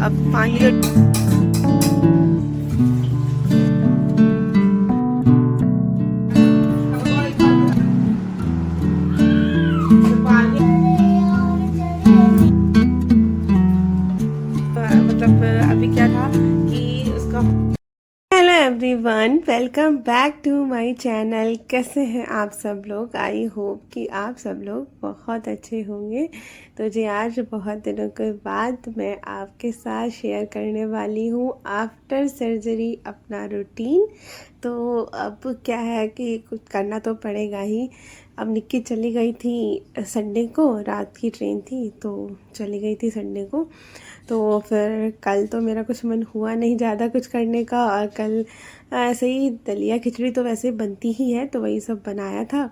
अब फाइनली मतलब अभी क्या था कि उसका hello everyone, welcome back to my channel. कैसे हैं आप सब लोग? आई होप कि आप सब लोग बहुत अच्छे होंगे। तो जी आज बहुत दिनों के बाद मैं आपके साथ शेयर करने वाली हूँ आफ्टर सर्जरी अपना रूटीन। तो अब क्या है कि कुछ करना तो पड़ेगा ही। अब निक्की चली गई थी संडे को, रात की ट्रेन थी तो चली गई थी संडे को। तो फिर कल तो मेरा कुछ मन हुआ नहीं ज़्यादा कुछ करने का, और कल ऐसे ही दलिया खिचड़ी तो वैसे बनती ही है तो वही सब बनाया था।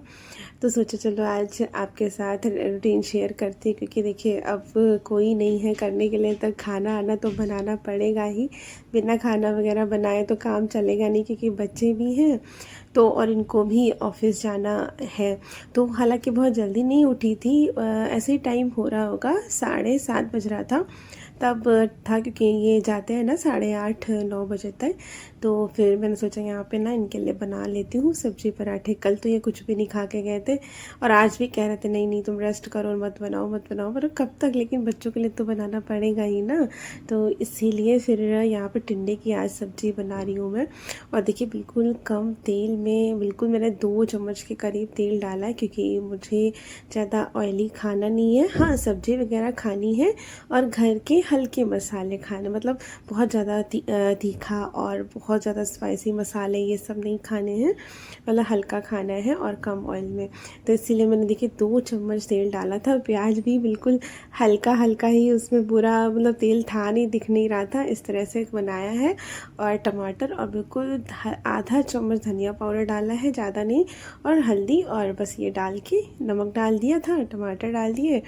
तो सोचा चलो आज आपके साथ रूटीन शेयर करती, क्योंकि देखिए अब कोई नहीं है करने के लिए, तो खाना आना तो बनाना पड़ेगा ही। बिना खाना वगैरह बनाए तो काम चलेगा नहीं, क्योंकि बच्चे भी हैं तो और इनको भी ऑफिस जाना है। तो हालांकि बहुत जल्दी नहीं उठी थी, ऐसे ही टाइम हो रहा होगा, 7:30 बज रहा था तब था, क्योंकि ये जाते हैं ना 8:30-9 बजे तक। तो फिर मैंने सोचा यहाँ पे ना इनके लिए बना लेती हूँ सब्जी पराठे। कल तो ये कुछ भी नहीं खा के गए थे और आज भी कह रहे थे नहीं नहीं तुम रेस्ट करो, मत बनाओ मत बनाओ, पर कब तक, लेकिन बच्चों के लिए तो बनाना पड़ेगा ही ना। तो इसीलिए फिर यहाँ पे टिंडे की आज सब्जी बना रही हूँ मैं। और देखिए बिल्कुल कम तेल में, बिल्कुल मैंने 2 चम्मच के करीब तेल डाला है, क्योंकि मुझे ज़्यादा ऑयली खाना नहीं है। हाँ सब्जी वगैरह खानी है और घर के हल्के मसाले खाने, मतलब बहुत ज़्यादा तीखा और बहुत ज़्यादा स्पाइसी मसाले ये सब नहीं खाने हैं, मतलब हल्का खाना है और कम ऑयल में। तो इसीलिए मैंने देखिए 2 चम्मच तेल डाला था। प्याज भी बिल्कुल हल्का हल्का ही, उसमें पूरा मतलब तेल था नहीं, दिख नहीं रहा था, इस तरह से बनाया है। और टमाटर और बिल्कुल आधा चम्मच धनिया पाउडर डाला है, ज़्यादा नहीं, और हल्दी, और बस ये डाल के नमक डाल दिया था, टमाटर डाल दिए,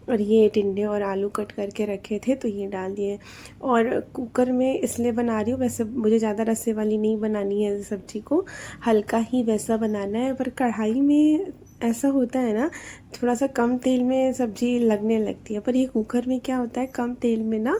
और ये टिंडे और आलू कट करके रखे थे तो ये डाल दिए। और कुकर में इसलिए बना रही हूँ, वैसे मुझे ज़्यादा रस्से वाली नहीं बनानी है सब्जी को, हल्का ही वैसा बनाना है। पर कढ़ाई में ऐसा होता है ना, थोड़ा सा कम तेल में सब्जी लगने लगती है, पर ये कुकर में क्या होता है, कम तेल में ना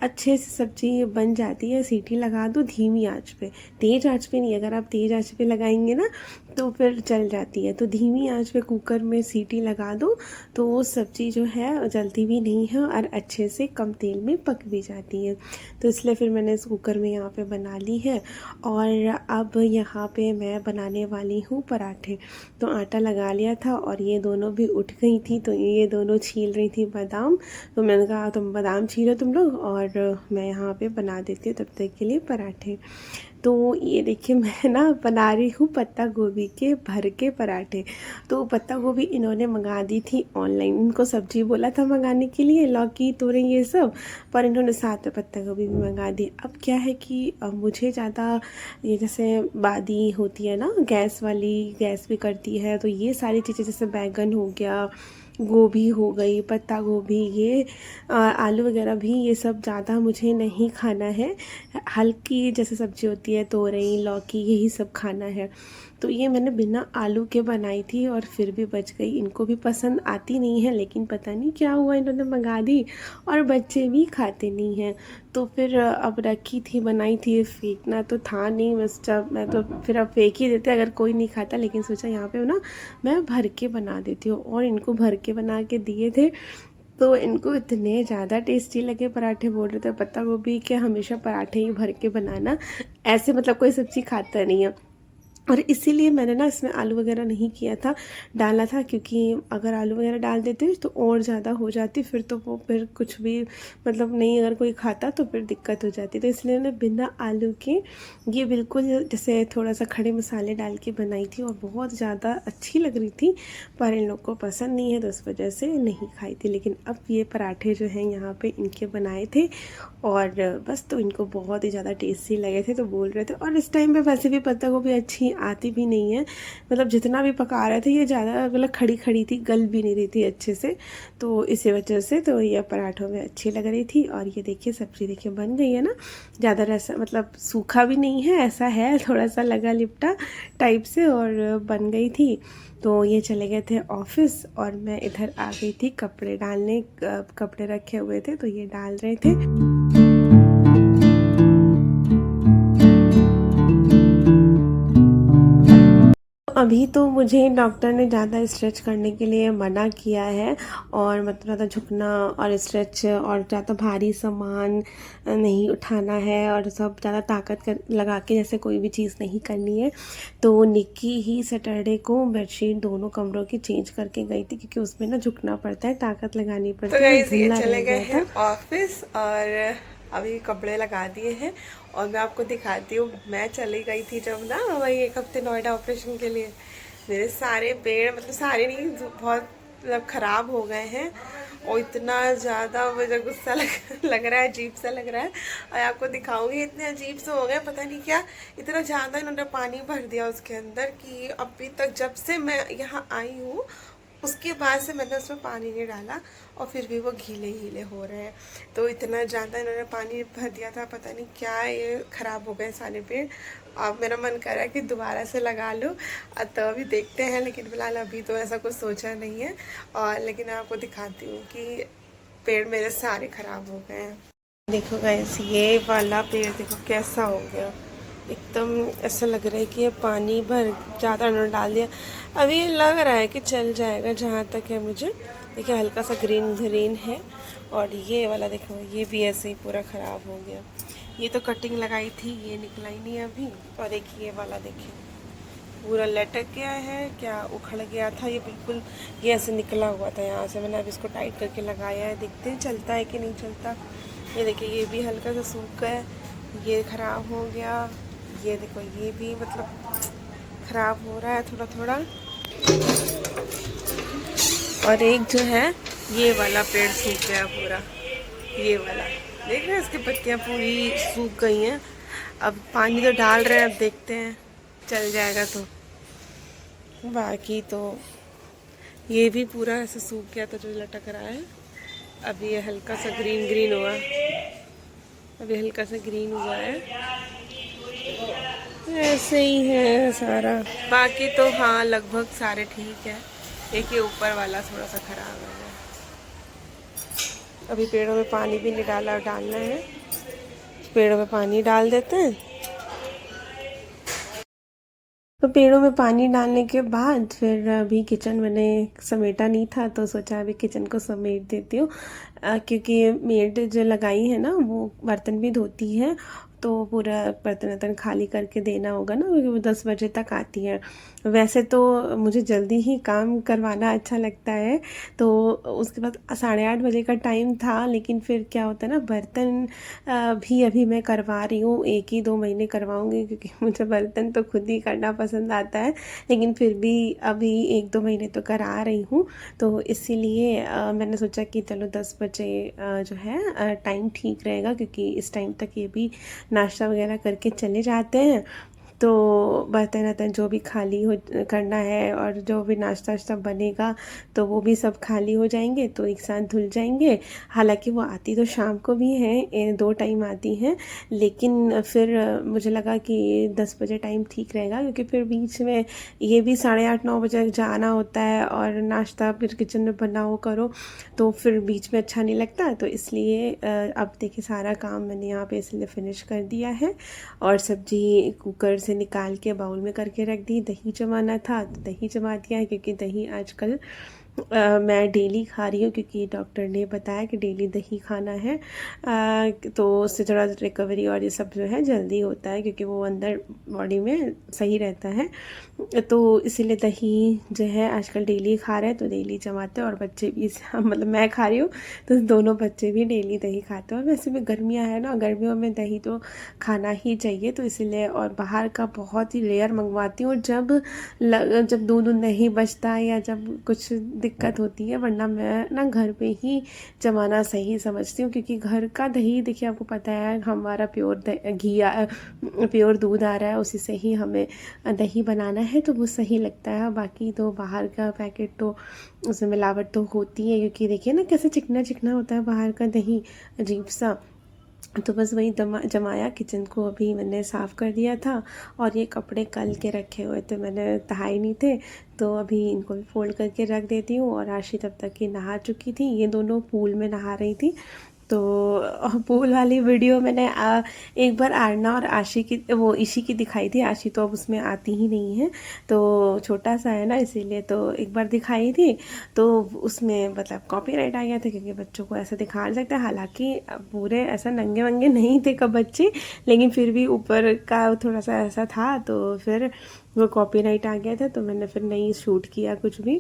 अच्छे से सब्जी बन जाती है। सीटी लगा दो धीमी आंच पे, तेज़ आंच पे नहीं, अगर आप तेज़ आंच पे लगाएंगे ना तो फिर जल जाती है। तो धीमी आंच पे कुकर में सीटी लगा दो तो वो सब्ज़ी जो है जलती भी नहीं है और अच्छे से कम तेल में पक भी जाती है। तो इसलिए फिर मैंने इस कुकर में यहाँ पे बना ली है। और अब यहाँ पे मैं बनाने वाली हूँ पराठे। तो आटा लगा लिया था और ये दोनों भी उठ गई थी, तो ये दोनों छील रही थी बादाम। तो मैंने कहा तुम बादाम छीलो तुम लोग, और मैं यहाँ पे बना देती हूँ तब तक के लिए पराठे। तो ये देखिए मैं ना बना रही हूँ पत्ता गोभी के भर के पराठे। तो पत्ता गोभी इन्होंने मंगा दी थी ऑनलाइन, इनको सब्जी बोला था मंगाने के लिए, लौकी तोरई ये सब, पर इन्होंने साथ में पत्ता गोभी भी मंगा दी। अब क्या है कि मुझे ज़्यादा ये जैसे बादी होती है ना, गैस वाली, गैस भी करती है, तो ये सारी चीज़ें जैसे बैंगन हो गया, गोभी हो गई, पत्ता गोभी, ये आलू वगैरह भी, ये सब ज़्यादा मुझे नहीं खाना है। हल्की जैसे सब्जी होती है तोरई लौकी, यही सब खाना है। तो ये मैंने बिना आलू के बनाई थी और फिर भी बच गई। इनको भी पसंद आती नहीं है, लेकिन पता नहीं क्या हुआ इन्होंने मंगा दी और बच्चे भी खाते नहीं हैं। तो फिर अब रखी थी, बनाई थी, फेंकना तो था नहीं, मैं तो फिर अब फेंक ही देते अगर कोई नहीं खाता, लेकिन सोचा यहाँ पे ना मैं भर के बना देती हूँ। और इनको भर के बना के दिए थे तो इनको इतने ज़्यादा टेस्टी लगे पराठे, बोल रहे थे पत्ता गोभी के हमेशा पराठे ही भर के बनाना, ऐसे मतलब कोई सब्ज़ी खाता नहीं है। और इसीलिए मैंने ना इसमें आलू वगैरह नहीं किया था, डाला था, क्योंकि अगर आलू वगैरह डाल देते तो और ज़्यादा हो जाती, फिर तो वो फिर कुछ भी मतलब नहीं, अगर कोई खाता तो फिर दिक्कत हो जाती। तो इसलिए मैंने बिना आलू के ये बिल्कुल जैसे थोड़ा सा खड़े मसाले डाल के बनाई थी और बहुत ज़्यादा अच्छी लग रही थी, पर इन लोग को पसंद नहीं है तो इस वजह से नहीं खाई थी। लेकिन अब ये पराठे जो हैं यहाँ पे इनके बनाए थे और बस, तो इनको बहुत ही ज़्यादा टेस्टी लगे थे तो बोल रहे थे। और इस टाइम पे वैसे भी पत्ता गोभी अच्छी आती भी नहीं है, मतलब जितना भी पका रहे थे ये ज़्यादा मतलब खड़ी खड़ी थी, गल भी नहीं रही थी अच्छे से, तो इसी वजह से तो ये पराठों में अच्छी लग रही थी। और ये देखिए सब्ज़ी देखिए बन गई है ना, ज़्यादा रसा मतलब सूखा भी नहीं है, ऐसा है थोड़ा सा लगा लिपटा टाइप से, और बन गई थी। तो ये चले गए थे ऑफिस और मैं इधर आ गई थी कपड़े डालने, कपड़े रखे हुए थे तो ये डाल रहे थे। अभी तो मुझे डॉक्टर ने ज़्यादा स्ट्रेच करने के लिए मना किया है, और मतलब ज़्यादा झुकना और स्ट्रेच और ज़्यादा भारी सामान नहीं उठाना है, और सब ज़्यादा ताकत लगा के जैसे कोई भी चीज़ नहीं करनी है। तो निक्की ही सैटरडे को बेडशीट दोनों कमरों की चेंज करके गई थी, क्योंकि उसमें ना झुकना पड़ता है, ताकत लगानी तो पड़ती है, और गाइस ये ढीला चले रह गए गया हैं था। ऑफिस, और अभी कपड़े लगा दिए हैं। और मैं आपको दिखाती हूँ, मैं चली गई थी जब ना वही 1 हफ्ते नोएडा ऑपरेशन के लिए, मेरे सारे पेड़, मतलब सारे नहीं, बहुत मतलब ख़राब हो गए हैं। और इतना ज़्यादा मुझे गुस्सा लग रहा है, अजीब सा लग रहा है। और आपको दिखाऊंगी, इतने अजीब से हो गए, पता नहीं क्या इतना ज़्यादा इन्होंने पानी भर दिया उसके अंदर कि अभी तक जब से मैं यहाँ आई हूँ उसके बाद से मैंने उसमें पानी नहीं डाला, और फिर भी वो गीले गीले हो रहे हैं। तो इतना ज़्यादा इन्होंने पानी भर दिया था, पता नहीं क्या ये ख़राब हो गए सारे पेड़। अब मेरा मन कर रहा है कि दोबारा से लगा लूँ, तो अभी देखते हैं, लेकिन फ़िलहाल अभी तो ऐसा कुछ सोचा नहीं है। और लेकिन आपको दिखाती हूँ कि पेड़ मेरे सारे ख़राब हो गए हैं। देखो गाइस, ये वाला पेड़ देखो कैसा हो गया, एकदम ऐसा लग रहा है कि ये पानी भर ज़्यादा न डाल दिया। अभी ये लग रहा है कि चल जाएगा जहाँ तक है मुझे। देखिए हल्का सा ग्रीन ग्रीन है। और ये वाला देखो, ये भी ऐसे ही पूरा ख़राब हो गया। ये तो कटिंग लगाई थी, ये निकला ही नहीं अभी। और एक ये वाला देखिए पूरा लटक गया है, क्या उखड़ गया था ये बिल्कुल, ये ऐसे निकला हुआ था यहाँ से। मैंने अब इसको टाइट करके लगाया है, देखते हैं चलता है कि नहीं चलता। ये देखिए ये भी हल्का सा सूख गया, ये ख़राब हो गया। ये देखो ये भी मतलब ख़राब हो रहा है थोड़ा थोड़ा। और एक जो है ये वाला पेड़ सूख गया पूरा, ये वाला देख रहे हैं, इसकी पत्तियाँ पूरी सूख गई हैं। अब पानी तो डाल रहे हैं, अब देखते हैं चल जाएगा तो। बाकी तो ये भी पूरा ऐसे सूख गया था जो लटक रहा है। अब ये हल्का सा ग्रीन ग्रीन हुआ, अभी हल्का सा ग्रीन हुआ है, ऐसे ही है सारा। बाकी तो हाँ लगभग सारे ठीक है। एक ये ऊपर वाला थोड़ा सा खराब है। अभी पेड़ों में पानी भी नहीं डाला, और डालना है, पेड़ों में पानी डाल देते हैं। तो पेड़ों में पानी डालने के बाद फिर अभी किचन मैंने समेटा नहीं था, तो सोचा अभी किचन को समेट देती हूँ, क्योंकि मेड जो लगाई है ना वो बर्तन भी धोती है, तो पूरा बर्तन वर्तन खाली करके देना होगा ना, क्योंकि वो 10 बजे तक आती है। वैसे तो मुझे जल्दी ही काम करवाना अच्छा लगता है, तो उसके बाद 8:30 बजे का टाइम था, लेकिन फिर क्या होता है ना, बर्तन भी अभी मैं करवा रही हूँ, 1 ही 2 महीने करवाऊँगी, क्योंकि मुझे बर्तन तो खुद ही करना पसंद आता है, लेकिन फिर भी अभी 1 2 महीने तो करा रही हूँ। तो इसीलिए मैंने सोचा कि चलो 10 बजे जो है टाइम ठीक रहेगा, क्योंकि इस टाइम तक ये भी नाश्ता वगैरह करके चले जाते हैं। तो बर्तन वर्तन जो भी खाली हो करना है, और जो भी नाश्ता वाश्ता बनेगा तो वो भी सब खाली हो जाएंगे, तो एक साथ धुल जाएंगे। हालांकि वो आती तो शाम को भी है, 2 टाइम आती हैं, लेकिन फिर मुझे लगा कि 10 बजे टाइम ठीक रहेगा, क्योंकि फिर बीच में ये भी 8:30 9 बजे जाना होता है, और नाश्ता फिर किचन में बनाओ करो, तो फिर बीच में अच्छा नहीं लगता। तो इसलिए अब देखिए सारा काम मैंने यहाँ पे इसलिए फ़िनिश कर दिया है। और सब्जी कुकर से निकाल के बाउल में करके रख दी। दही जमाना था तो दही जमा दिया है, क्योंकि दही आजकल मैं डेली खा रही हूँ, क्योंकि डॉक्टर ने बताया कि डेली दही खाना है, तो उससे थोड़ा रिकवरी और ये सब जो है जल्दी होता है, क्योंकि वो अंदर बॉडी में सही रहता है। तो इसीलिए दही जो है आजकल डेली खा रहे हैं, तो डेली जमाते हैं। और बच्चे भी मतलब मैं खा रही हूँ, तो दोनों बच्चे भी डेली दही खाते हैं। और वैसे भी गर्मियाँ है ना, गर्मियों में दही तो खाना ही चाहिए, तो इसीलिए। और बाहर का बहुत ही रेयर मंगवाती हूँ, जब दूध नहीं बचता है या जब कुछ दिक्कत होती है, वरना मैं ना घर पे ही जमाना सही समझती हूँ, क्योंकि घर का दही देखिए आपको पता है हमारा प्योर घी प्योर दूध आ रहा है, उसी से ही हमें दही बनाना है, तो वो सही लगता है। बाकी तो बाहर का पैकेट तो उसमें मिलावट तो होती है, क्योंकि देखिए ना कैसे चिकना चिकना होता है बाहर का दही, अजीब सा। तो बस वही जमाया। किचन को अभी मैंने साफ़ कर दिया था, और ये कपड़े कल के रखे हुए थे, मैंने तहाई नहीं थे, तो अभी इनको भी फोल्ड करके रख देती हूँ। और आशी तब तक ही नहा चुकी थी, ये दोनों पूल में नहा रही थी, तो पूल वाली वीडियो मैंने एक बार आरना और आशी की, वो ईशी की दिखाई थी। आशी तो अब उसमें आती ही नहीं है, तो छोटा सा है ना, इसीलिए तो एक बार दिखाई थी। तो उसमें मतलब कॉपीराइट आ गया था, क्योंकि बच्चों को ऐसा दिखा नहीं सकता। हालांकि पूरे ऐसा नंगे वंगे नहीं थे कब बच्चे, लेकिन फिर भी ऊपर का थोड़ा सा ऐसा था, तो फिर वो कॉपीराइट आ गया था, तो मैंने फिर नहीं शूट किया कुछ भी।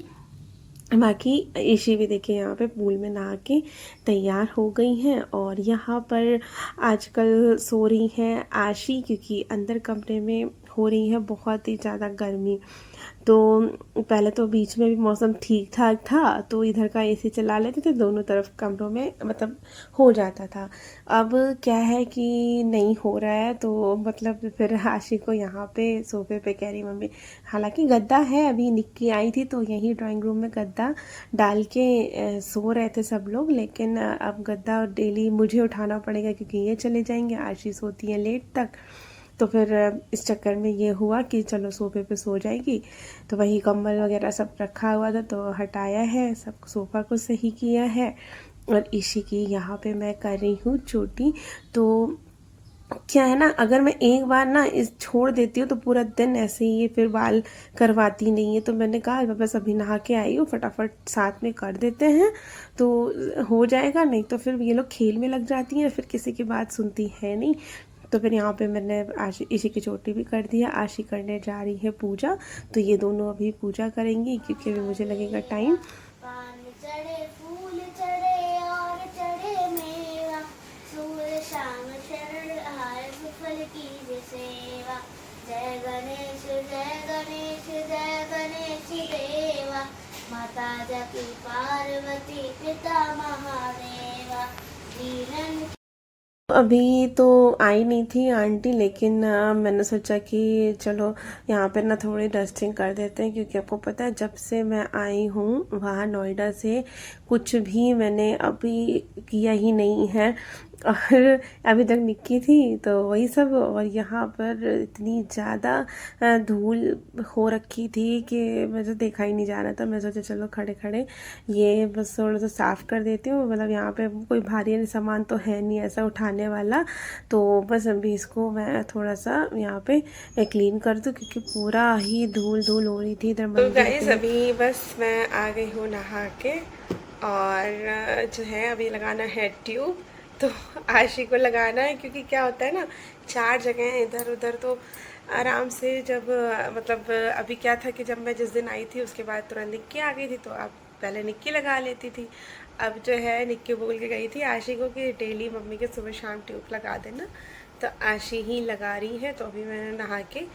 बाकी ईशी भी देखिए यहाँ पे पूल में नहा के तैयार हो गई हैं, और यहाँ पर आजकल सो रही हैं आशी, क्योंकि अंदर कमरे में हो रही है बहुत ही ज़्यादा गर्मी। तो पहले तो बीच में भी मौसम ठीक ठाक था, तो इधर का एसी चला लेते थे, दोनों तरफ कमरों में मतलब हो जाता था। अब क्या है कि नहीं हो रहा है, तो मतलब फिर आशी को यहाँ पे सोफे पे कह रही मम्मी, हालांकि गद्दा है, अभी निक्की आई थी तो यहीं ड्राइंग रूम में गद्दा डाल के सो रहे थे सब लोग, लेकिन अब गद्दा डेली मुझे उठाना पड़ेगा, क्योंकि ये चले जाएंगे, आशी सोती है लेट तक। तो फिर इस चक्कर में ये हुआ कि चलो सोफे पे सो जाएगी। तो वही कंबल वगैरह सब रखा हुआ था, तो हटाया है, सब सोफ़ा को सही किया है। और इसी की यहाँ पे मैं कर रही हूँ चोटी। तो क्या है ना, अगर मैं एक बार ना इस छोड़ देती हूँ तो पूरा दिन ऐसे ही ये फिर बाल करवाती नहीं है। तो मैंने कहा बस अभी नहा के आई हूँ, फटाफट साथ में कर देते हैं तो हो जाएगा, नहीं तो फिर ये लोग खेल में लग जाती हैं, फिर किसी की बात सुनती है नहीं। तो फिर यहाँ पे मैंने आशी इसी की चोटी भी कर दिया। आशी करने जा रही है पूजा, तो ये दोनों अभी पूजा करेंगी, क्योंकि अभी मुझे लगेगा टाइम। पान चढ़े फूल चढ़े और चढ़े मेवा, सूर्य शाम शरण आए सुफल की सेवा। जय गणेश जय गणेश जय गणेश देवा, माता जकी पार्वती पिता महादेवा। दीनन अभी तो आई नहीं थी आंटी, लेकिन मैंने सोचा कि चलो यहाँ पर ना थोड़ी डस्टिंग कर देते हैं, क्योंकि आपको पता है जब से मैं आई हूँ वहाँ नोएडा से कुछ भी मैंने अभी किया ही नहीं है। और अभी तक निक्की थी तो वही सब, और यहाँ पर इतनी ज़्यादा धूल हो रखी थी कि मुझे देखा ही नहीं जा रहा था। मैं सोचा चलो खड़े खड़े ये बस थोड़ा सा साफ़ कर देती हूँ, मतलब यहाँ पे कोई भारी सामान तो है नहीं ऐसा उठाने वाला, तो बस अभी इसको मैं थोड़ा सा यहाँ पे क्लीन कर दूँ, क्योंकि पूरा ही धूल धूल हो रही थी इधर। तो गाइस अभी बस मैं आ गई हूँ नहा के, और जो है अभी लगाना है ट्यूब। तो आशी को लगाना है, क्योंकि क्या होता है ना, 4 जगह हैं इधर उधर, तो आराम से जब मतलब अभी क्या था कि जब मैं जिस दिन आई थी उसके बाद तुरंत निक्की आ गई थी, तो अब पहले निक्की लगा लेती थी। अब जो है निक्की बोल के गई थी आशी को कि डेली मम्मी के सुबह शाम ट्यूब लगा देना, तो आशी ही लगा रही है। तो अभी मैंने नहा के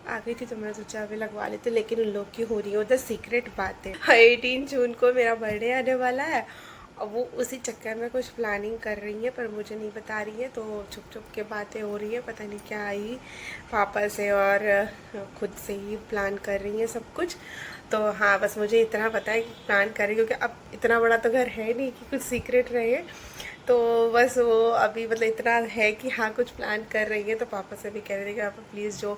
आ गई थी, तो मैंने सोचा अभी लगवा लेते, लेकिन उन लोग की हो रही है उधर सीक्रेट बातें। 18 जून को मेरा बर्थडे आने वाला है, और वो उसी चक्कर में कुछ प्लानिंग कर रही है, पर मुझे नहीं बता रही है, तो छुप छुप के बातें हो रही है, पता नहीं क्या आई पापा से, और खुद से ही प्लान कर रही है सब कुछ। तो हाँ, बस मुझे इतना पता है कि प्लान कर रही है, क्योंकि अब इतना बड़ा तो घर है नहीं कि कुछ सीक्रेट रहे। तो बस वो अभी मतलब इतना है कि हाँ कुछ प्लान कर रही है। तो पापा से भी कह रहे थे कि पापा प्लीज़ जो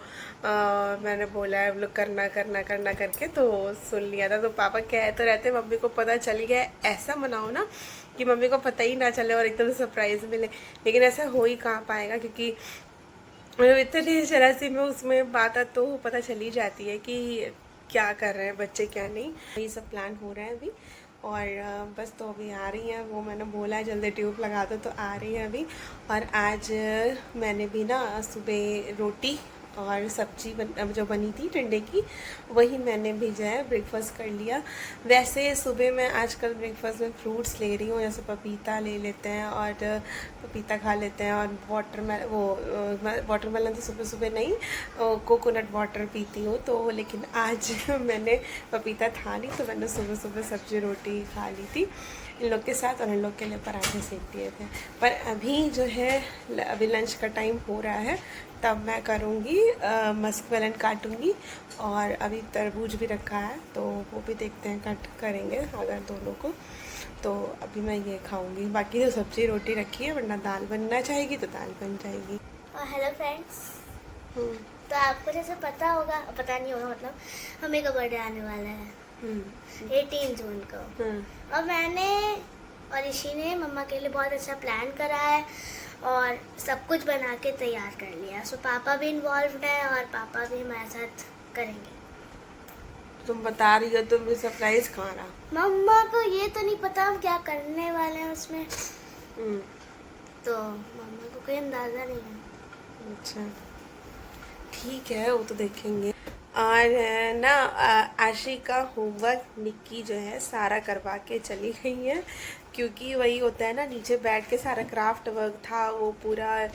मैंने बोला है वो लोग करना करना करना करके, तो सुन लिया था। तो पापा कह तो रहते मम्मी को पता चल गया, ऐसा मनाओ ना कि मम्मी को पता ही ना चले और एकदम सरप्राइज़ मिले, लेकिन ऐसा हो ही कहाँ पाएगा, क्योंकि मतलब इतनी जरा सी में उसमें बात तो पता चल ही जाती है कि क्या कर रहे हैं बच्चे क्या नहीं। ये सब प्लान हो रहा है अभी, और बस तो अभी आ रही हैं। वो मैंने बोला है जल्दी ट्यूब लगा दो, तो आ रही है अभी। और आज मैंने भी ना सुबह रोटी और सब्जी जो बनी थी टिंडे की, वही मैंने भी जो है ब्रेकफास्ट कर लिया। वैसे सुबह मैं आजकल ब्रेकफास्ट में फ्रूट्स ले रही हूँ, जैसे पपीता ले लेते हैं और पपीता खा लेते हैं, और वाटरमेलन तो सुबह सुबह नहीं, कोकोनट वाटर पीती हूँ। तो लेकिन आज मैंने पपीता था नहीं, तो मैंने सुबह सुबह सब्जी रोटी खा ली थी इन लोग के साथ, और इन लोग के लिए पराठे सेक दिए थे। पर अभी जो है अभी लंच का टाइम हो रहा है, तब मैं करूँगी मस्क मेलन काटूँगी, और अभी तरबूज भी रखा है, तो वो भी देखते हैं कट करेंगे अगर दोनों को। तो अभी मैं ये खाऊंगी, बाकी तो सब्जी रोटी रखी है, वरना दाल बनना चाहेगी तो दाल बन जाएगी। हेलो फ्रेंड्स, तो आपको जैसे पता होगा, पता नहीं होगा मतलब, हमें का बर्थडे आने वाला है 18 जून को। और मैंने और इसी ने मम्मा के लिए बहुत अच्छा प्लान करा है और सब कुछ बना के तैयार कर लिया। सो पापा भी इन्वॉल्व है और पापा भी हमारे साथ करेंगे। तुम बता रही हो तुम भी सरप्राइज खाना। मम्मा को ये तो नहीं पता हम क्या करने वाले हैं उसमें, तो मम्मा को कोई अंदाज़ा नहीं है। अच्छा ठीक है, वो तो देखेंगे। और ना आशी का होमवर्क निक्की जो है सारा करवा के चली गई है, क्योंकि वही होता है ना, नीचे बैठ के सारा क्राफ्ट वर्क था वो पूरा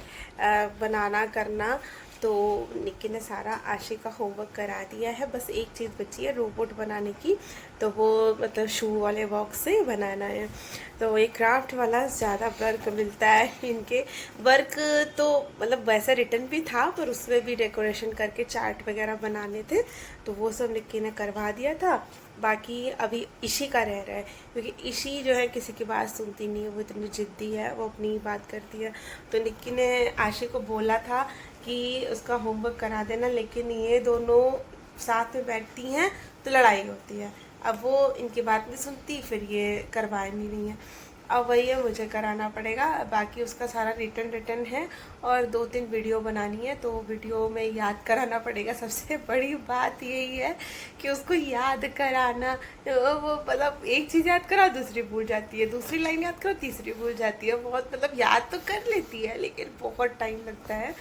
बनाना करना, तो निक्की ने सारा आशी का होमवर्क करा दिया है। बस एक चीज़ बची है रोबोट बनाने की, तो वो मतलब शू वाले बॉक्स से बनाना है। तो ये क्राफ्ट वाला ज़्यादा वर्क मिलता है इनके। वर्क तो मतलब वैसे रिटर्न भी था, पर उसमें भी डेकोरेशन करके चार्ट वगैरह बनाने थे, तो वो सब निक्की ने करवा दिया था। बाकी अभी इशी का रह रहा है, क्योंकि इशी जो है किसी की बात सुनती नहीं है, वो इतनी ज़िद्दी है, वो अपनी ही बात करती है। तो निक्की ने आशी को बोला था कि उसका होमवर्क करा देना, लेकिन ये दोनों साथ में बैठती हैं तो लड़ाई होती है। अब वो इनकी बात नहीं सुनती, फिर ये करवा नहीं रही है। अब वही है, मुझे कराना पड़ेगा। बाकी उसका सारा रिटर्न है और 2-3 वीडियो बनानी है, तो वीडियो में याद कराना पड़ेगा। सबसे बड़ी बात यही है कि उसको याद कराना, वो मतलब एक चीज़ याद करा दूसरी भूल जाती है, दूसरी लाइन याद करो तीसरी भूल जाती है। बहुत मतलब याद तो कर लेती है, लेकिन बहुत टाइम लगता है,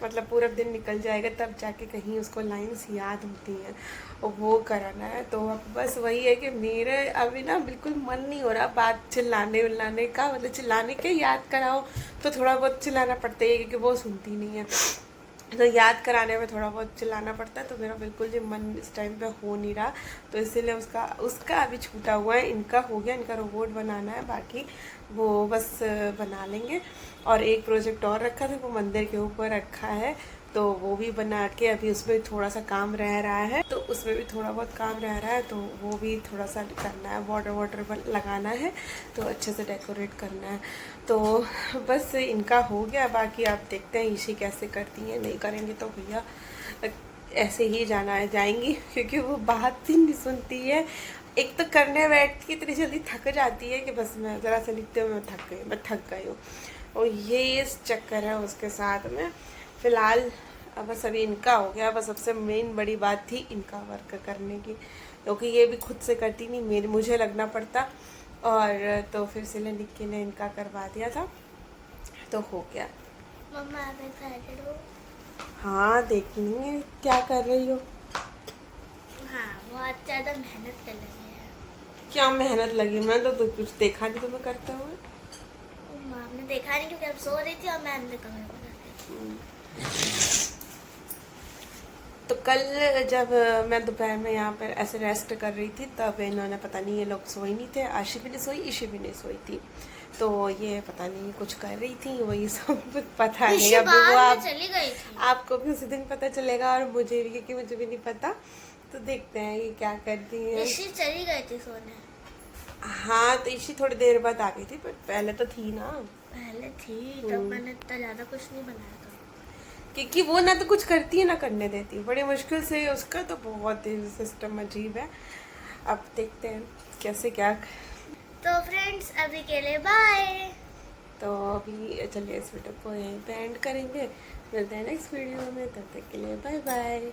मतलब पूरा दिन निकल जाएगा तब जाके कहीं उसको लाइंस याद होती हैं, और वो कराना है। तो अब बस वही है कि मेरे अभी ना बिल्कुल मन नहीं हो रहा बात चिल्लाने उल्लाने का, मतलब चिल्लाने के याद कराओ तो थोड़ा बहुत चिल्लाना पड़ता है, क्योंकि वो सुनती नहीं है, तो याद कराने में थोड़ा बहुत चिल्लाना पड़ता है। तो मेरा बिल्कुल जो मन इस टाइम पे हो नहीं रहा, तो इसीलिए उसका अभी छूटा हुआ है। इनका हो गया, इनका रोबोट बनाना है, बाकी वो बस बना लेंगे। और एक प्रोजेक्ट और रखा था, वो मंदिर के ऊपर रखा है, तो वो भी बना के अभी उसमें थोड़ा सा काम रह रहा है, तो उसमें भी थोड़ा बहुत काम रह रहा है, तो वो भी थोड़ा सा करना है। वाटर लगाना है, तो अच्छे से डेकोरेट करना है। तो बस इनका हो गया, बाकी आप देखते हैं ईशी कैसे करती हैं। नहीं करेंगे तो भैया ऐसे ही जाएंगी, क्योंकि वो बात ही नहीं सुनती है। एक तो करने बैठती है इतनी जल्दी थक जाती है कि बस मैं ज़रा सा लिखते हुए मैं थक गई हूँ, और ये इस चक्कर है उसके साथ में। फ़िलहाल अब बस अभी इनका हो गया। बस सबसे मेन बड़ी बात थी इनका वर्क करने की, क्योंकि ये भी खुद से करती नहीं, मुझे लगना पड़ता, और तो फिर इसलिए निक्की ने इनका करवा दिया था, तो हो गया। मम्मा आप एक्साइटेड हो? हाँ देखेंगे क्या कर रही हो। हाँ, बहुत ज़्यादा मेहनत कर लगी है। क्या मेहनत लगी? मैं तो कुछ देखा नहीं तुम्हें करते हुए। माम ने देखा नहीं, क्योंकि अब सो रही थी और मैं अंदर कमरे में थी। तो कल जब मैं दोपहर में यहाँ पर ऐसे रेस्ट कर रही थी, तब इन्होंने पता नहीं, ये लोग सोए नहीं थे, आशी भी नहीं सोई, ईशी भी नहीं सोई थी, तो ये पता नहीं कुछ कर रही थी, वही सब पता नहीं। अभी वो चली गई थी। आपको भी उसी दिन पता चलेगा, और मुझे भी, क्योंकि मुझे भी नहीं पता। तो देखते हैं ये क्या करती है। ईशी चली गई थी सोने। हाँ, तो ईशी थोड़ी देर बाद आ गई थी, पर पहले तो थी ना। पहले थी, तब मैंने इतना ज़्यादा कुछ नहीं बनाया था, क्योंकि वो ना तो कुछ करती है ना करने देती, बड़ी मुश्किल से। उसका तो बहुत ही सिस्टम अजीब है। अब देखते हैं कैसे क्या। तो फ्रेंड्स अभी के लिए बाय। तो अभी चलिए इस वीडियो को यहीं पे एंड करेंगे, मिलते हैं नेक्स्ट वीडियो में, तब तक के लिए बाय बाय।